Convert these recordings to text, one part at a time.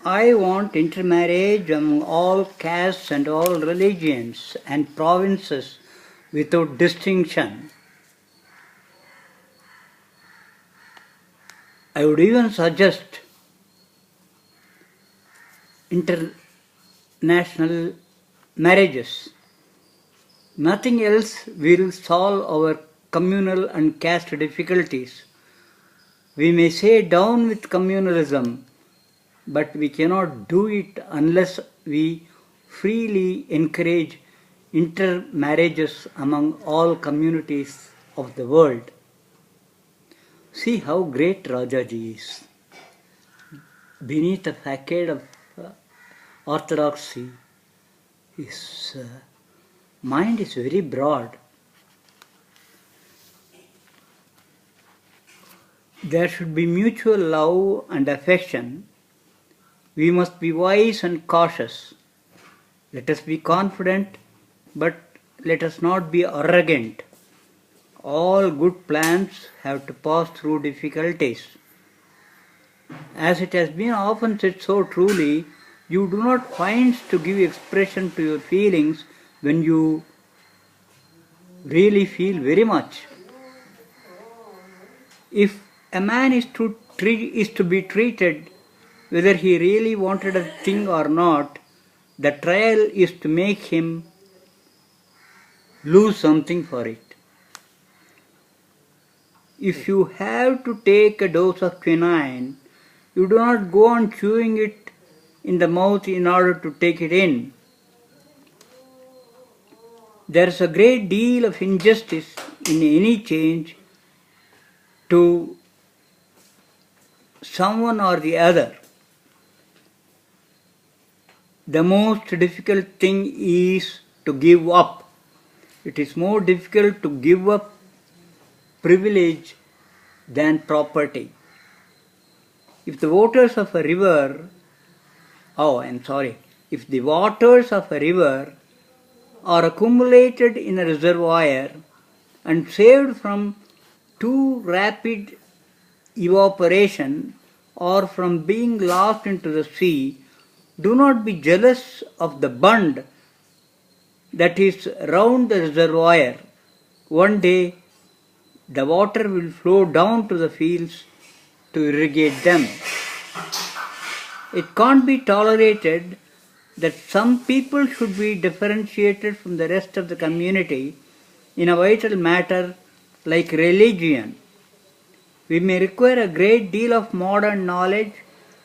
I want intermarriage among all castes and all religions and provinces without distinction. I would even suggest international marriages. Nothing else will solve our communal and caste difficulties. We may say down with communalism, but we cannot do it unless we freely encourage intermarriages among all communities of the world. See how great Rajaji is. Beneath a facade of orthodoxy, his mind is very broad. There should be mutual love and affection. We must be wise and cautious. Let us be confident, but let us not be arrogant. All good plans have to pass through difficulties. As it has been often said so truly, you do not find to give expression to your feelings when you really feel very much. If a man is to be treated whether he really wanted a thing or not, the trial is to make him lose something for it. If you have to take a dose of quinine, you do not go on chewing it in the mouth in order to take it in. There is a great deal of injustice in any change to someone or the other. The most difficult thing is to give up. It is more difficult to give up privilege than property. If the waters of a river are accumulated in a reservoir and saved from too rapid evaporation or from being lost into the sea, do not be jealous of the bund that is round the reservoir. One day the water will flow down to the fields to irrigate them. It can't be tolerated that some people should be differentiated from the rest of the community in a vital matter like religion. We may require a great deal of modern knowledge,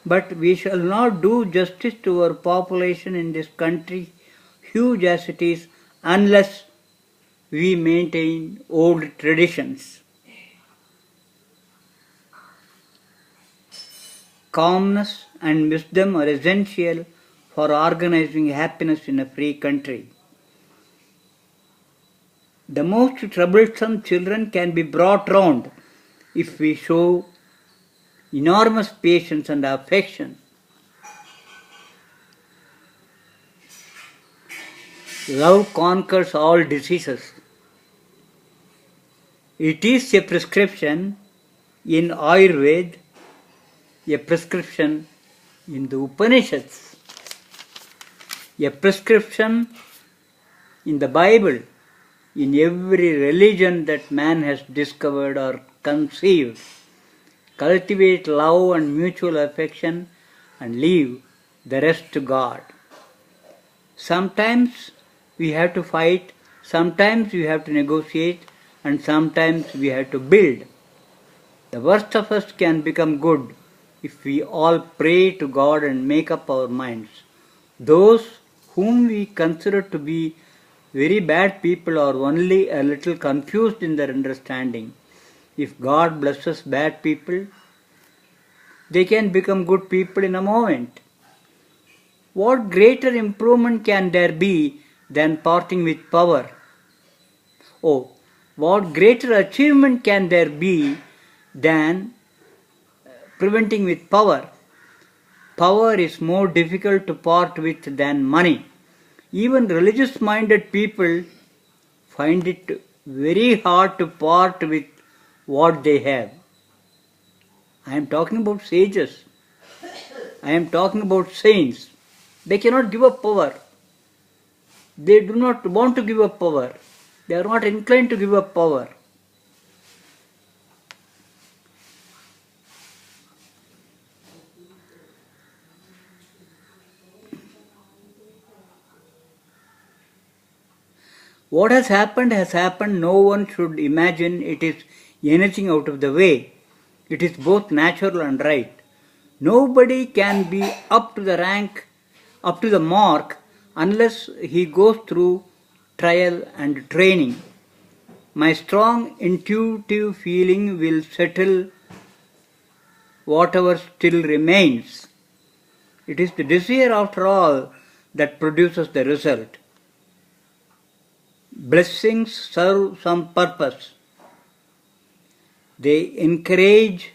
but we shall not do justice to our population in this country, huge as it is, unless we maintain old traditions. Calmness and wisdom are essential for organizing happiness in a free country. The most troublesome children can be brought round if we show enormous patience and affection. Love conquers all diseases. It is a prescription in Ayurveda, a prescription in the Upanishads, a prescription in the Bible, in every religion that man has discovered or conceived. Cultivate love and mutual affection and leave the rest to God. Sometimes we have to fight, sometimes we have to negotiate, and sometimes we have to build. The worst of us can become good if we all pray to God and make up our minds. Those whom we consider to be very bad people are only a little confused in their understanding. If God blesses bad people, they can become good people in a moment. What greater improvement can there be than parting with power? Oh, what greater achievement can there be than preventing with power? Power is more difficult to part with than money. Even religious-minded people find it very hard to part with what they have. I am talking about sages. I am talking about saints. They cannot give up power. They do not want to give up power. They are not inclined to give up power. What has happened has happened. No one should imagine it is anything out of the way. It is both natural and right. Nobody can be up to the mark unless he goes through trial and training. My strong intuitive feeling will settle whatever still remains. It is the desire after all that produces the result. Blessings serve some purpose. They encourage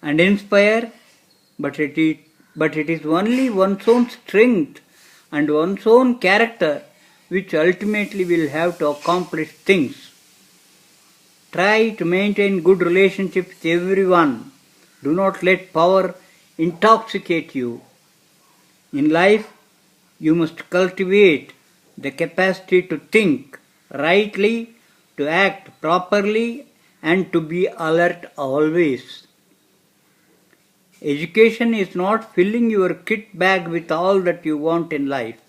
and inspire, but it is only one's own strength and one's own character which ultimately will have to accomplish things. Try to maintain good relationships with everyone. Do not let power intoxicate you. In life, you must cultivate the capacity to think rightly, to act properly, and to be alert always. Education is not filling your kit bag with all that you want in life.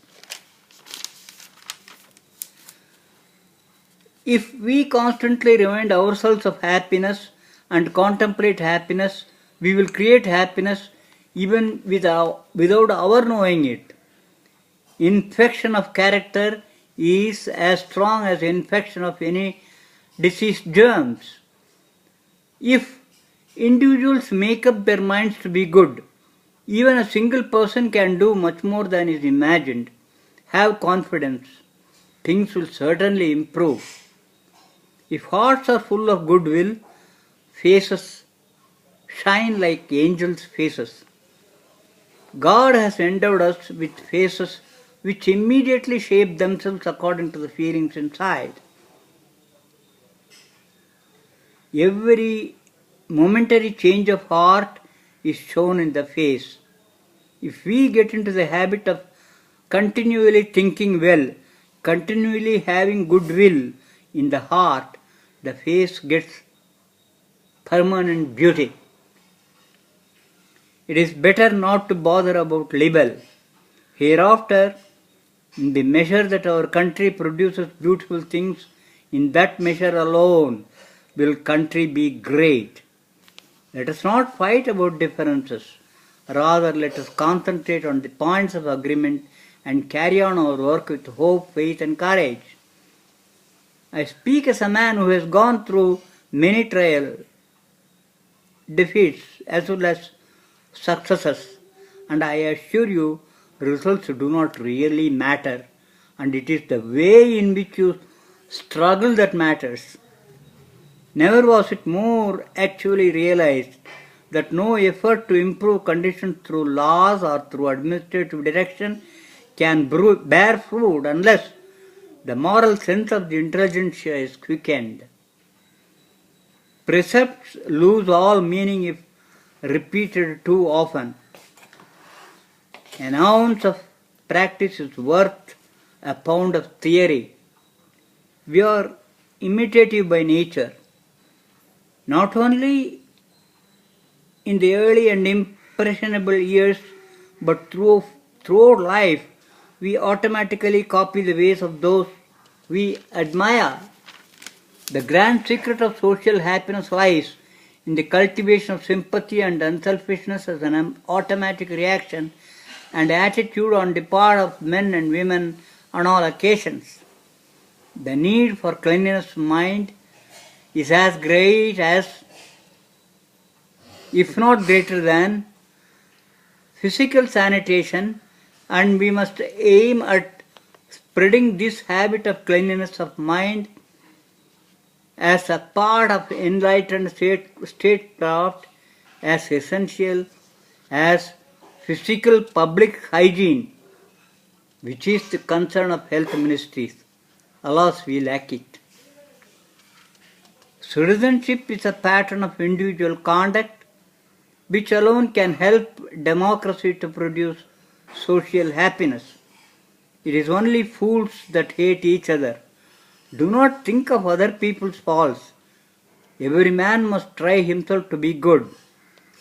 If we constantly remind ourselves of happiness and contemplate happiness, we will create happiness even without our knowing it. Infection of character is as strong as infection of any disease germs. If individuals make up their minds to be good, even a single person can do much more than is imagined. Have confidence. Things will certainly improve. If hearts are full of goodwill, faces shine like angels' faces. God has endowed us with faces which immediately shape themselves according to the feelings inside. Every momentary change of heart is shown in the face. If we get into the habit of continually thinking well, continually having goodwill in the heart, the face gets permanent beauty. It is better not to bother about libel. Hereafter, in the measure that our country produces beautiful things, in that measure alone will country be great. Let us not fight about differences. Rather, let us concentrate on the points of agreement and carry on our work with hope, faith and courage. I speak as a man who has gone through many trials, defeats as well as successes, and I assure you results do not really matter, and it is the way in which you struggle that matters. Never was it more actually realized that no effort to improve conditions through laws or through administrative direction can bear fruit unless the moral sense of the intelligentsia is quickened. Precepts lose all meaning if repeated too often. An ounce of practice is worth a pound of theory. We are imitative by nature. Not only in the early and impressionable years, but throughout life, we automatically copy the ways of those we admire. The grand secret of social happiness lies in the cultivation of sympathy and unselfishness as an automatic reaction and attitude on the part of men and women on all occasions. The need for cleanliness of mind is as great as, if not greater than, physical sanitation, and we must aim at spreading this habit of cleanliness of mind as a part of enlightened statecraft as essential as physical public hygiene, which is the concern of health ministries. Alas, we lack it. Citizenship is a pattern of individual conduct which alone can help democracy to produce social happiness. It is only fools that hate each other. Do not think of other people's faults. Every man must try himself to be good.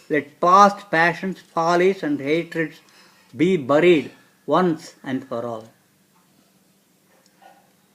Let past passions, follies, and hatreds be buried once and for all.